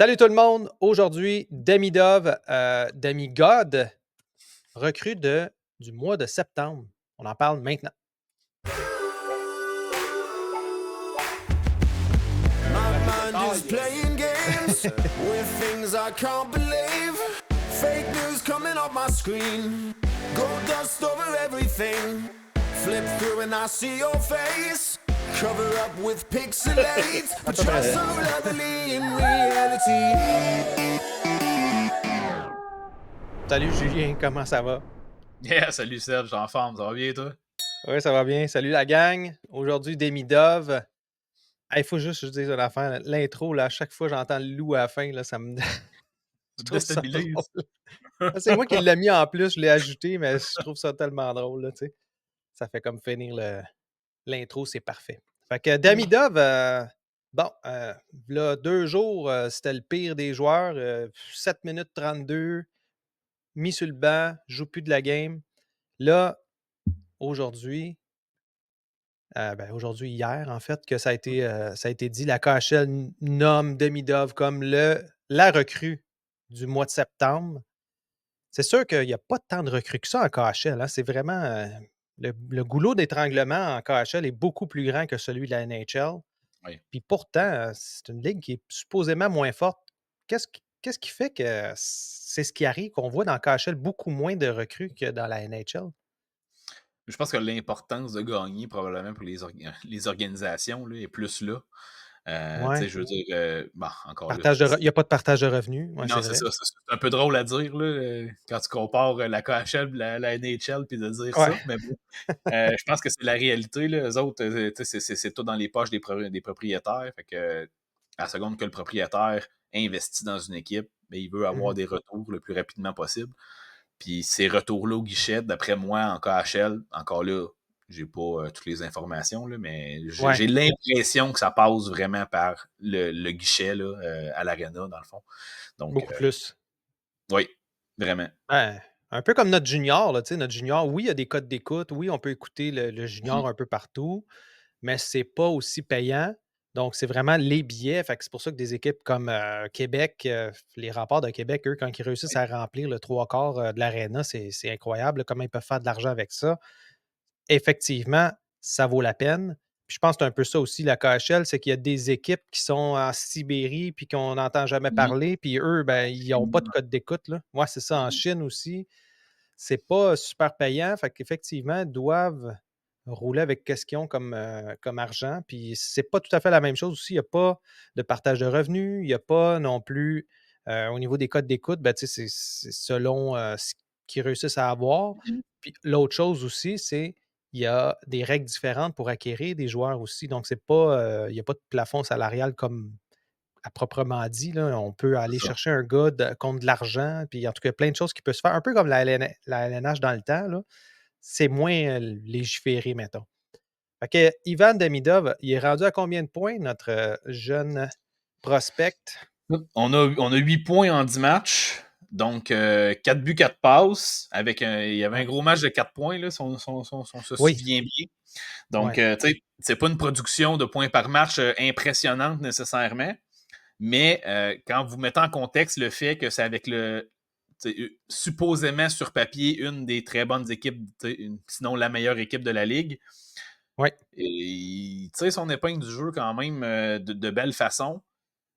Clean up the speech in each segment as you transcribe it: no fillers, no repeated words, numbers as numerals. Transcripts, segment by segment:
Salut tout le monde! Aujourd'hui, Demidov, Demigod, recrue du mois de septembre. On en parle maintenant. My J'arrive de mind is taille. playing games with things I can't believe. Fake news coming up my screen. Gold dust over everything. Flip through and I see your face. Cover up with pixelates, À but peu you're près. so lovely in reality. Salut Julien, comment ça va? Yeah, salut Serge, en forme, ça va bien toi? Oui, ça va bien. Salut la gang. Aujourd'hui, Demidov. Il faut juste que je dise une affaire. L'intro, là, à chaque fois que j'entends le loup à la fin, là, ça me. Je trouve ça drôle. Déstabilise. C'est moi qui l'ai mis en plus, je l'ai ajouté, mais je trouve ça tellement drôle, là, tu sais. Ça fait comme finir l'intro, c'est parfait. Fait que Demidov, v'là 2 jours, c'était le pire des joueurs. 7 minutes 32, mis sur le banc, joue plus de la game. Là, aujourd'hui, aujourd'hui, hier, en fait, que ça a été dit, la KHL nomme Demidov comme la recrue du mois de septembre. C'est sûr qu'il n'y a pas tant de recrues que ça en KHL, hein. C'est vraiment, le goulot d'étranglement en KHL est beaucoup plus grand que celui de la NHL. Oui. Puis pourtant, c'est une ligue qui est supposément moins forte. Qu'est-ce qui fait que c'est ce qui arrive, qu'on voit dans le KHL beaucoup moins de recrues que dans la NHL? Je pense que l'importance de gagner, probablement pour les organisations, là, est plus là. Ouais. Je veux dire, bon, encore là, Il n'y a pas de partage de revenus. Ouais, c'est non, c'est vrai. ça, c'est un peu drôle à dire, là, quand tu compares la KHL et la NHL, puis de dire Ouais. ça, mais bon, je pense que c'est la réalité, là. Eux autres, tu sais, c'est tout dans les poches des propriétaires, fait que à la seconde que le propriétaire investit dans une équipe, ben, il veut avoir Mhm. des retours le plus rapidement possible. Puis ces retours-là au guichet, d'après moi, en KHL, encore là, j'ai pas toutes les informations, là, mais Ouais, j'ai l'impression que ça passe vraiment par le guichet là, à l'aréna, dans le fond. Donc, beaucoup plus. oui, vraiment. Ouais, un peu comme notre junior, là, tu sais, notre junior, oui, il y a des codes d'écoute, oui, on peut écouter le Mhm. junior un peu partout, mais c'est pas aussi payant. Donc, c'est vraiment les billets. Fait que c'est pour ça que des équipes comme Québec, les Remparts de Québec, eux, quand ils réussissent Oui, à remplir le trois quarts de l'aréna, c'est incroyable là, comment ils peuvent faire de l'argent avec ça. Effectivement, ça vaut la peine. Puis je pense que c'est un peu ça aussi, la KHL, c'est qu'il y a des équipes qui sont en Sibérie puis qu'on n'entend jamais mhm. parler, puis eux, ben, ils n'ont pas de Absolument. code d'écoute, là. Moi, c'est ça en Mhm. Chine aussi. C'est pas super payant, fait qu'effectivement, ils doivent rouler avec qu'est-ce qu'ils ont comme argent. Puis c'est pas tout à fait la même chose aussi. Il n'y a pas de partage de revenus, il n'y a pas non plus, au niveau des codes d'écoute, ben, tu sais, c'est selon ce qu'ils réussissent à avoir. Mhm. Puis l'autre chose aussi, c'est il y a des règles différentes pour acquérir des joueurs aussi. Donc, c'est pas, il n'y a pas de plafond salarial comme à proprement dit, là. On peut aller C'est ça. chercher un gars contre de l'argent, puis en tout cas, plein de choses qui peuvent se faire, un peu comme la LNH dans le temps, là. C'est moins légiféré, mettons. Fait que Ivan Demidov, il est rendu à combien de points, notre jeune prospect? On a 8 points en 10 matchs. Donc, 4 buts, 4 passes. Il y avait un Ouais. gros match de 4 points, là, si on se Oui, souvient bien. Donc, ouais. tu sais, c'est pas une production de points par match impressionnante nécessairement, mais quand vous mettez en contexte le fait que c'est avec supposément sur papier une des très bonnes équipes, sinon la meilleure équipe de la ligue, Ouais, et il tire son épingle du jeu quand même de belle façon.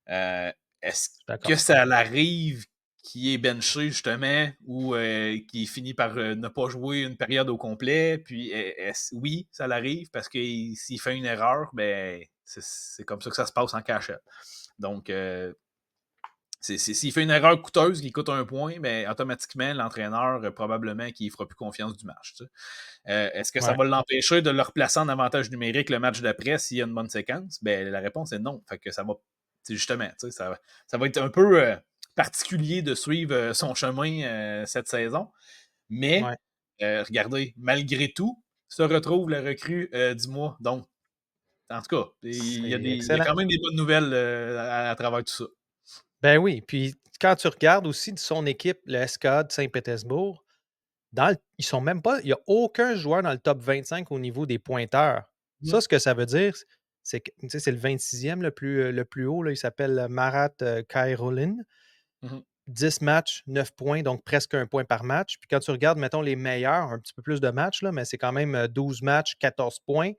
Euh, Est-ce je suis que d'accord. ça l'arrive qui est benché justement ou qui finit par ne pas jouer une période au complet? Puis oui, ça l'arrive parce que s'il fait une erreur, ben c'est comme ça que ça se passe en cachette. Donc, s'il fait une erreur coûteuse qui coûte un point, ben, automatiquement, l'entraîneur, probablement qu'il ne fera plus confiance du match. Tu sais. Est-ce que ça Ouais. va l'empêcher de le replacer en avantage numérique le match d'après s'il y a une bonne séquence? Ben, la réponse est non. Fait que ça va, justement, ça va être un peu particulier de suivre son chemin cette saison. Mais, Ouais. regardez, malgré tout, se retrouve la recrue du mois. Donc, en tout cas, C'est il y a excellent. quand même des bonnes nouvelles à travers tout ça. Ben oui, puis quand tu regardes aussi de son équipe, le SKA de Saint-Pétersbourg, ils sont même pas, il n'y a aucun joueur dans le top 25 au niveau des pointeurs. Ça, Mm. ce que ça veut dire, c'est que, tu sais, c'est le 26e le plus haut, là, il s'appelle Marat Khairulline. Mhm. 10 matchs, 9 points, donc presque un point par match. Puis quand tu regardes, mettons, les meilleurs, un petit peu plus de matchs, là, mais c'est quand même 12 matchs, 14 points.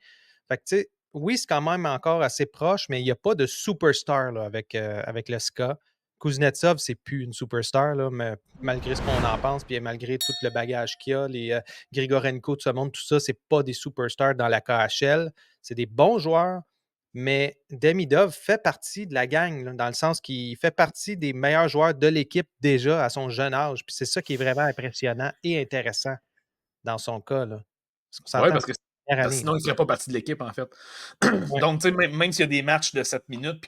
Fait que, tu sais, oui, c'est quand même encore assez proche, mais il n'y a pas de superstar là, avec le SKA. Kuznetsov, c'est plus une superstar, là, mais malgré ce qu'on en pense, puis malgré tout le bagage qu'il y a, les Grigorenko, tout ce monde, tout ça, c'est pas des superstars dans la KHL. C'est des bons joueurs, mais Demidov fait partie de la gang, là, dans le sens qu'il fait partie des meilleurs joueurs de l'équipe déjà à son jeune âge. Puis c'est ça qui est vraiment impressionnant et intéressant dans son cas. Là. Parce qu'on Oui, s'entend que c'est la première année. sinon, il ne ferait pas partie de l'équipe, en fait. Ouais. Donc, tu sais, même s'il y a des matchs de 7 minutes,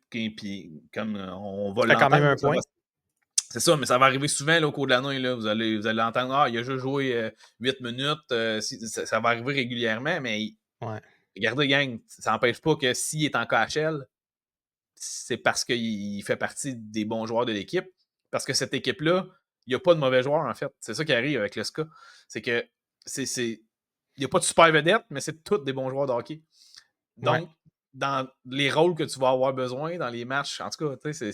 puis comme on va Tu fais quand même l'entendre, un point. c'est ça, mais ça va arriver souvent là, au cours de l'année. Là, vous allez entendre, il a juste joué 8 minutes. Ça va arriver régulièrement, mais Ouais. regardez, gang, ça n'empêche pas que s'il est en KHL, c'est parce qu'il fait partie des bons joueurs de l'équipe. Parce que cette équipe-là, il n'y a pas de mauvais joueurs, en fait. C'est ça qui arrive avec le SKA. C'est que il n'y a pas de super vedette, mais c'est tous des bons joueurs de hockey. Ouais. Donc, dans les rôles que tu vas avoir besoin, dans les matchs, en tout cas, tu sais,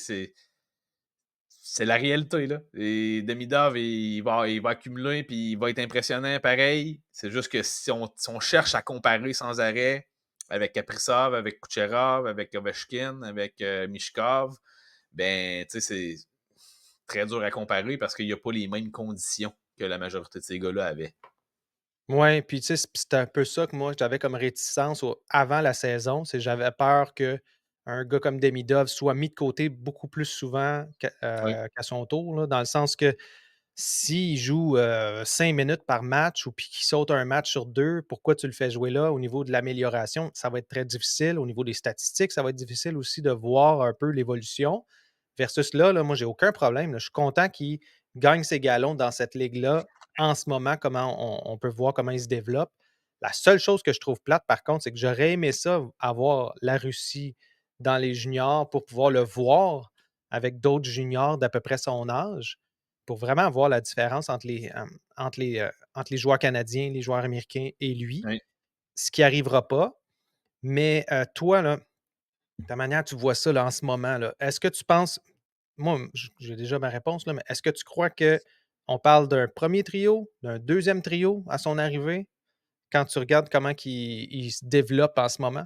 c'est la réalité, là. Et Demidov, il va accumuler, puis il va être impressionnant pareil. C'est juste que si on cherche à comparer sans arrêt avec Kaprizov, avec Kucherov, avec Ovechkin, avec Mishkov, ben, tu sais, c'est très dur à comparer parce qu'il n'y a pas les mêmes conditions que la majorité de ces gars-là avaient. Ouais, puis tu sais, c'était un peu ça que moi, j'avais comme réticence avant la saison. C'est j'avais peur que un gars comme Demidov soit mis de côté beaucoup plus souvent Oui, qu'à son tour, là, dans le sens que s'il joue 5 minutes par match ou puis qu'il saute un match sur deux, pourquoi tu le fais jouer là? Au niveau de l'amélioration, ça va être très difficile. Au niveau des statistiques, ça va être difficile aussi de voir un peu l'évolution. Versus là, moi, j'ai aucun problème. Là. Je suis content qu'il gagne ses galons dans cette ligue-là en ce moment, comment on peut voir comment il se développe. La seule chose que je trouve plate, par contre, c'est que j'aurais aimé ça, avoir la Russie dans les juniors pour pouvoir le voir avec d'autres juniors d'à peu près son âge pour vraiment voir la différence entre les joueurs canadiens, les joueurs américains et lui, oui. ce qui n'arrivera pas. Mais toi, là, ta manière tu vois ça là, en ce moment, là, est-ce que tu penses, moi, j'ai déjà ma réponse, là, mais est-ce que tu crois qu'on parle d'un premier trio, d'un deuxième trio à son arrivée, quand tu regardes comment il se développe en ce moment?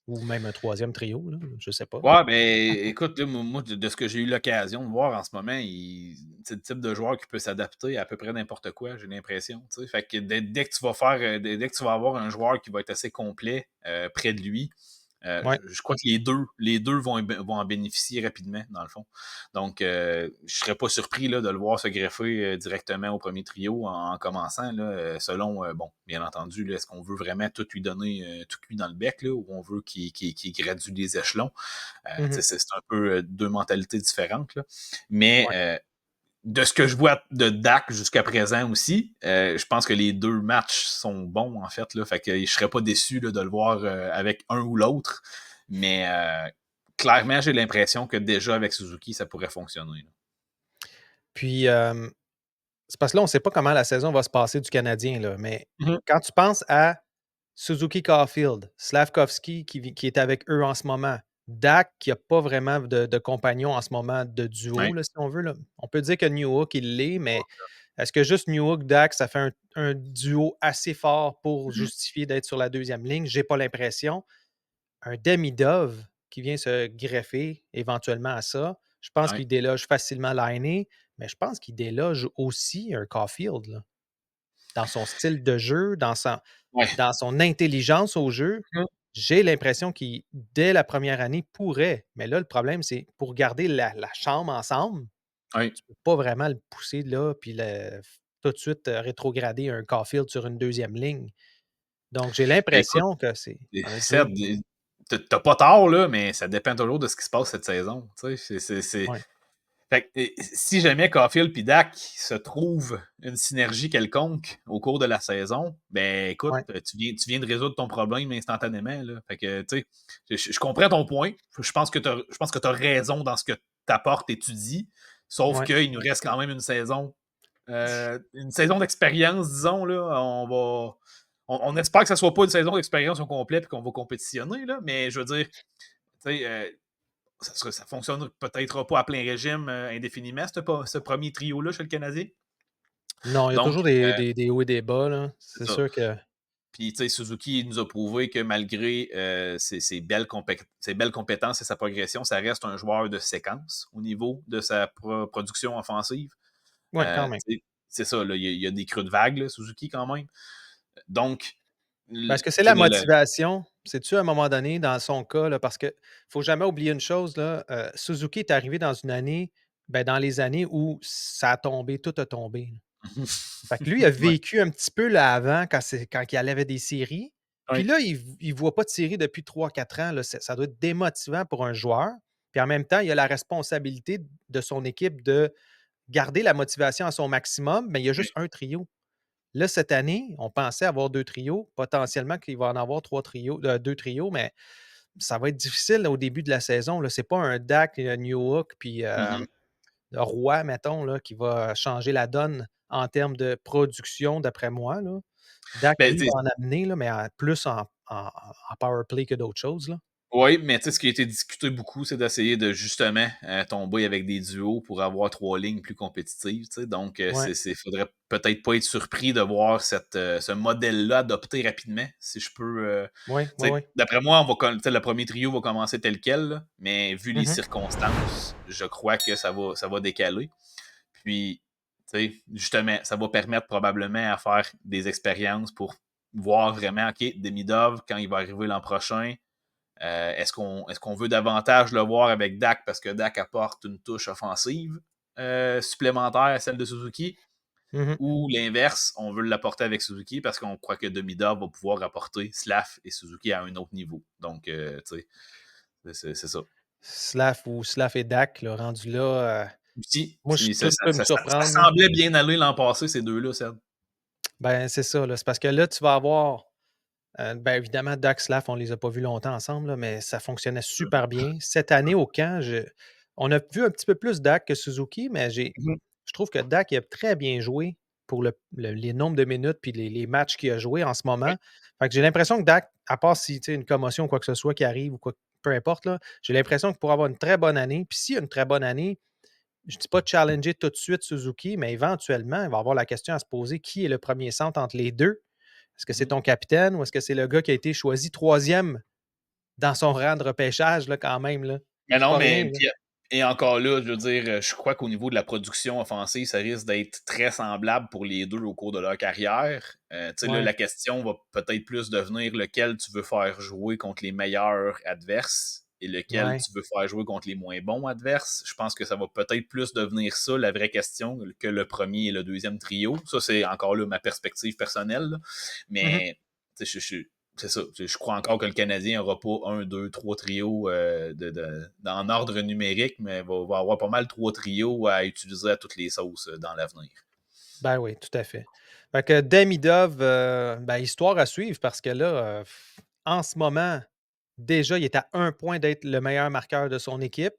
Ou même un troisième trio, là, je ne sais pas. Ouais, ben, écoute, là, moi, de ce que j'ai eu l'occasion de voir en ce moment, c'est le type de joueur qui peut s'adapter à peu près n'importe quoi, j'ai l'impression. Tu sais. Fait que dès que tu vas faire, dès que tu vas avoir un joueur qui va être assez complet près de lui, Ouais. je crois que les deux vont en bénéficier rapidement, dans le fond. Donc, je ne serais pas surpris là, de le voir se greffer directement au premier trio en commençant, là, selon, bon, bien entendu, là, est-ce qu'on veut vraiment tout lui donner, tout cuit dans le bec, là, ou on veut qu'il gradue des échelons. Mhm. C'est un peu deux mentalités différentes. Là. Mais Ouais. de ce que je vois de Dak jusqu'à présent aussi, je pense que les deux matchs sont bons, en fait. Là, fait que je ne serais pas déçu là, de le voir avec un ou l'autre. Mais clairement, j'ai l'impression que déjà avec Suzuki, ça pourrait fonctionner. Là. Puis, c'est parce que là, on ne sait pas comment la saison va se passer du Canadien, là, mais Mhm. quand tu penses à Suzuki Caulfield, Slavkovski qui est avec eux en ce moment, Dak qui n'a pas vraiment de compagnon en ce moment de duo, Ouais. là, si on veut. Là. On peut dire que New Hook, il l'est, mais est-ce que juste New Hook, Dak, ça fait un duo assez fort pour Mhm. justifier d'être sur la deuxième ligne? J'ai pas l'impression. Un Demidov qui vient se greffer éventuellement à ça, je pense Ouais. qu'il déloge facilement Laine, mais je pense qu'il déloge aussi un Caulfield, là, dans son style de jeu, Ouais. dans son intelligence au jeu. Mhm. J'ai l'impression qu'il, dès la première année, pourrait. Mais là, le problème, c'est pour garder la chambre ensemble, Ouais. tu ne peux pas vraiment le pousser là, puis tout de suite rétrograder un Caulfield sur une deuxième ligne. Donc, j'ai Ben, écoute, l'impression que ça va être dur. Seb, t'as pas tort, là, mais ça dépend toujours de ce qui se passe cette saison. Tu sais, Ouais, Fait que, si jamais Caulfield et Dak se trouvent une synergie quelconque au cours de la saison, ben écoute, ouais, tu viens de résoudre ton problème instantanément. Là. Fait que, tu sais, je comprends ton point. Je pense que tu as raison dans ce que tu apportes et tu dis. Sauf ouais. qu'il nous reste quand même une saison d'expérience, disons. Là. on espère que ça soit pas une saison d'expérience au complet et qu'on va compétitionner, là, mais je veux dire, tu sais, ça fonctionne peut-être pas à plein régime indéfiniment, ce premier trio-là chez le Canadien. Non, il y a Donc, toujours des hauts et des bas, là. c'est C'est ça. sûr que Puis, tu sais, Suzuki nous a prouvé que malgré ses belles compétences et sa progression, ça reste un joueur de séquence au niveau de sa production offensive. ouais, quand même. C'est ça, là, il y a des creux de vague, là, Suzuki, quand même. Donc, Ben, est-ce que c'est tu sais, la motivation? C'est-tu à un moment donné, dans son cas, là, parce que faut jamais oublier une chose, là, Suzuki est arrivé dans une année, ben, dans les années où ça a tombé, tout a tombé, là. Fait que lui, il a ouais, vécu un petit peu là avant quand il avait des séries. Puis ouais, là, il voit pas de séries depuis 3-4 ans, là. Ça doit être démotivant pour un joueur. Puis en même temps, il a la responsabilité de son équipe de garder la motivation à son maximum, mais il y a ouais. juste un trio. Là, cette année, on pensait avoir 2 trios, potentiellement qu'il va en avoir 3 trios, 2 trios, mais ça va être difficile là, au début de la saison, là. C'est pas un Dak, Newhook puis, Mhm. Roy, mettons, là, qui va changer la donne en termes de production, d'après moi, là. Dak, Ben, lui, va en amener, là, mais plus en power play que d'autres choses, là. oui, mais tu sais, ce qui a été discuté beaucoup, c'est d'essayer de justement tomber avec des duos pour avoir 3 lignes plus compétitives. Tu sais. Donc, Ouais, faudrait peut-être pas être surpris de voir ce modèle-là adopté rapidement. Si je peux. ouais, Tu ouais, sais, ouais. d'après moi, tu sais, le premier trio va commencer tel quel, là, mais vu les Mmh. circonstances, je crois que ça va décaler. Puis, tu sais, justement, ça va permettre probablement à faire des expériences pour voir vraiment, OK, Demidov, quand il va arriver l'an prochain, est-ce qu'on veut davantage le voir avec Dak parce que Dak apporte une touche offensive supplémentaire à celle de Suzuki Mmh. ou l'inverse, on veut l'apporter avec Suzuki parce qu'on croit que Demida va pouvoir apporter Slav et Suzuki à un autre niveau. Donc, tu sais, c'est ça. Slav et Dak, là, rendu là, Aussi, moi, ça, tout ça, peut me ça, ça surprendre, là. semblait bien aller l'an passé, ces deux-là, Seb. Ben, c'est ça, là. C'est parce que là, tu vas avoir, ben, évidemment, Dak, Slav, on les a pas vus longtemps ensemble, là, mais ça fonctionnait super bien. Cette année, au camp, on a vu un petit peu plus Dak que Suzuki, mais Mhm. je trouve que Dak il a très bien joué pour les nombres de minutes puis les matchs qu'il a joués en ce Oui. moment. Fait que j'ai l'impression que Dak, à part si tu sais, une commotion ou quoi que ce soit qui arrive ou quoi, peu importe, là, j'ai l'impression qu'il pourra avoir une très bonne année. Puis s'il a une très bonne année, je ne dis pas de challenger tout de suite Suzuki, mais éventuellement, il va avoir la question à se poser qui est le premier centre entre les deux? Est-ce que c'est Mhm. ton capitaine ou est-ce que c'est le gars qui a été choisi troisième dans son rang de repêchage, là, quand même? Là? Mais C'est non, pas rien. mais Là. et encore là, je veux dire, je crois qu'au niveau de la production offensive, ça risque d'être très semblable pour les deux au cours de leur carrière. Tu sais, là, Ouais, la question va peut-être plus devenir lequel tu veux faire jouer contre les meilleurs adverses et lequel ouais. tu veux faire jouer contre les moins bons adverses. Je pense que ça va peut-être plus devenir ça, la vraie question, que le premier et le deuxième trio. Ça, c'est encore là ma perspective personnelle. Là. Mhm. Mais tu sais, c'est ça. Je crois encore que le Canadien n'aura pas un, deux, trois trios en ordre numérique, mais va avoir pas mal trois trios à utiliser à toutes les sauces dans l'avenir. Ben oui, tout à fait. Fait que Demidov, ben, histoire à suivre parce que là, en ce moment, déjà, il est à 1 point d'être le meilleur marqueur de son équipe.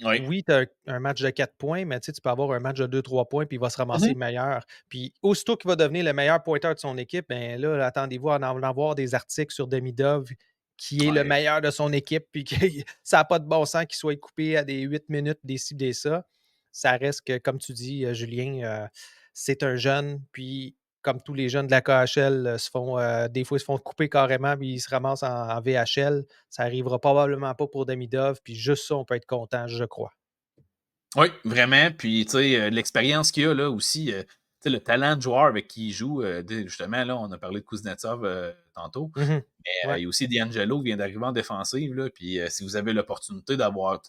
Oui. Oui, tu as un match de 4 points, mais tu sais, tu peux avoir un match de 2-3 points, puis il va se ramasser Mhm. meilleur. Puis aussitôt qu'il va devenir le meilleur pointeur de son équipe, ben là, attendez-vous à en avoir des articles sur Demidov qui est le Ouais. meilleur de son équipe, puis que ça n'a pas de bon sens qu'il soit coupé à des 8 minutes, des ci, des ça. Ça reste que, comme tu dis, Julien, c'est un jeune, puis comme tous les jeunes de la KHL des fois, ils se font couper carrément, puis ils se ramassent en VHL. Ça arrivera probablement pas pour Demidov, puis juste ça, on peut être content, je crois. Oui, vraiment. Puis, tu sais, l'expérience qu'il a là aussi, tu sais, le talent de joueur avec qui il joue, justement, là, on a parlé de Kuznetsov tantôt, Mmh. mais Ouais, il y a aussi D'Angelo qui vient d'arriver en défensive, là, puis si vous avez l'opportunité d'avoir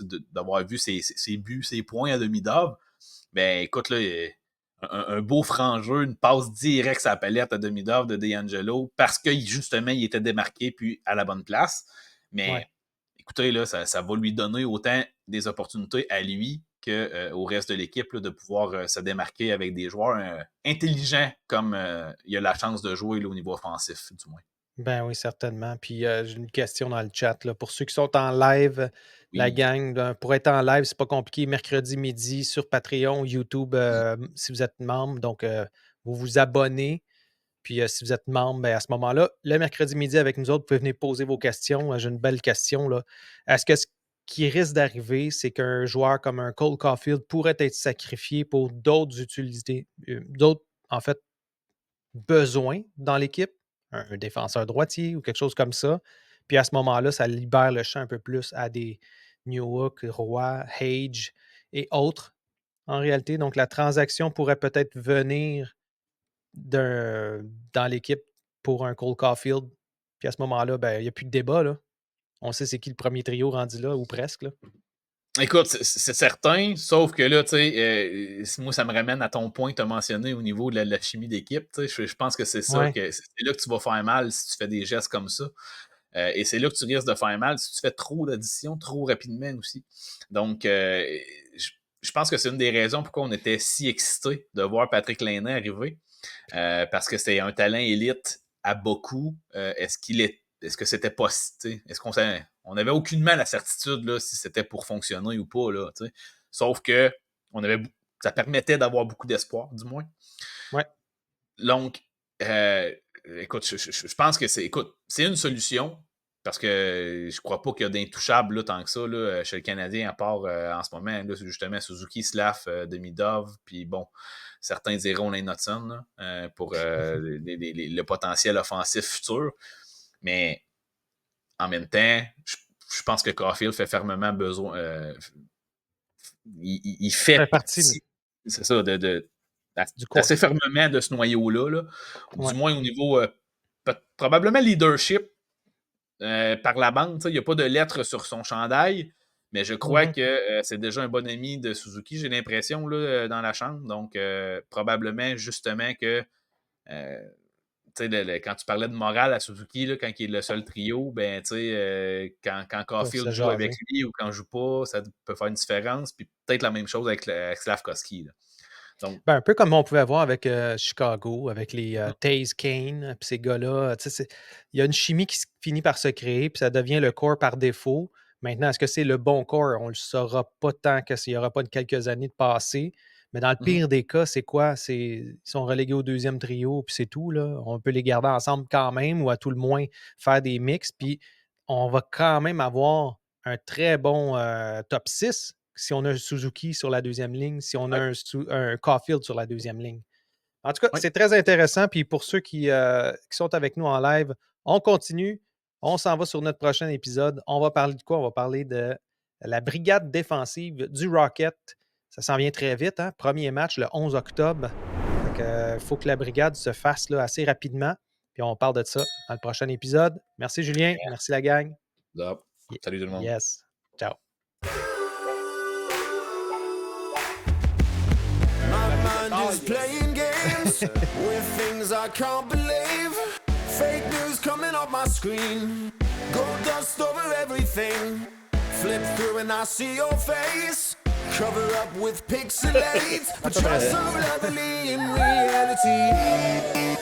vu ses buts, ses points à demi-d'œuvre, ben écoute, là, un beau franc-jeu, une passe directe à la palette à demi-d'œuvre de D'Angelo parce que justement, il était démarqué puis à la bonne place. ouais. Mais écoutez, là, ça va lui donner autant des opportunités à lui qu'au reste de l'équipe là, de pouvoir se démarquer avec des joueurs intelligents comme il a la chance de jouer là, au niveau offensif, du moins. Ben oui, certainement. Puis, j'ai une question dans le chat, là. Pour ceux qui sont en live, la Oui. gang, pour être en live, c'est pas compliqué. Mercredi midi sur Patreon, YouTube, si vous êtes membre. Donc, vous vous abonnez. Puis si vous êtes membre, ben, à ce moment-là, le mercredi midi avec nous autres, vous pouvez venir poser vos questions. J'ai une belle question, là. Est-ce que ce qui risque d'arriver, c'est qu'un joueur comme un Cole Caulfield pourrait être sacrifié pour d'autres utilités, d'autres, en fait, besoins dans l'équipe, un défenseur droitier ou quelque chose comme ça. Puis à ce moment-là, ça libère le champ un peu plus à des Newhook, Roy, Hage et autres en réalité. Donc la transaction pourrait peut-être venir dans l'équipe pour un Cole Caulfield. Puis à ce moment-là, ben, il n'y a plus de débat. Là. On sait c'est qui le premier trio rendu là, ou presque. Là. Écoute, c'est certain, sauf que là, tu sais, moi, ça me ramène à ton point que tu as mentionné au niveau de la chimie d'équipe. Je pense que c'est ça, Ouais. que c'est là que tu vas faire mal si tu fais des gestes comme ça. Et c'est là que tu risques de faire mal si tu fais trop d'additions trop rapidement aussi. Donc, je pense que c'est une des raisons pourquoi on était si excités de voir Patrick Laine arriver. Parce que c'est un talent élite à beaucoup. Est-ce que c'était pas. Est-ce on n'avait aucunement la certitude là, si c'était pour fonctionner ou pas. Là, sauf que ça permettait d'avoir beaucoup d'espoir, du moins. Ouais. Donc, écoute, je pense que c'est une solution. Parce que je crois pas qu'il y a d'intouchables là, tant que ça là, chez le Canadien, à part en ce moment, là, justement, Suzuki, Slav, Demidov, puis bon, certains diront Lane Hudson pour le potentiel offensif futur. Mais en même temps, je pense que Caulfield fait fermement besoin. Il fait partie, c'est ça, assez fermement de ce noyau-là, là, du moins au niveau probablement leadership. Par la bande, il n'y a pas de lettre sur son chandail, mais je crois que c'est déjà un bon ami de Suzuki, j'ai l'impression, là, dans la chambre. Donc, probablement, justement, que quand tu parlais de morale à Suzuki, là, quand il est le seul trio, ben, quand Caulfield joue avec lui ou quand il joue pas, ça peut faire une différence. Puis peut-être la même chose avec Slavkovski. Donc, ben, un peu comme on pouvait voir avec Chicago, avec les Taze Kane, puis ces gars-là. Il y a une chimie qui finit par se créer, puis ça devient le corps par défaut. Maintenant, est-ce que c'est le bon corps? On ne le saura pas tant qu'il n'y aura pas quelques années de passé. Mais dans le pire des cas, c'est quoi? Ils sont relégués au deuxième trio, puis c'est tout. Là. On peut les garder ensemble quand même, ou à tout le moins faire des mix. Puis on va quand même avoir un très bon top 6 si on a un Suzuki sur la deuxième ligne, si on a un Caulfield sur la deuxième ligne. En tout cas, c'est très intéressant. Puis pour ceux qui sont avec nous en live, on continue. On s'en va sur notre prochain épisode. On va parler de quoi? On va parler de la brigade défensive du Rocket. Ça s'en vient très vite. Hein? Premier match le 11 octobre. Il faut que la brigade se fasse là, assez rapidement. Puis on parle de ça dans le prochain épisode. Merci Julien. Merci la gang. Salut tout le monde. Yes. Ciao. Just playing games with things I can't believe. Fake news coming up my screen. Gold dust over everything. Flip through and I see your face. Cover up with pixelates, but you're so lovely in reality.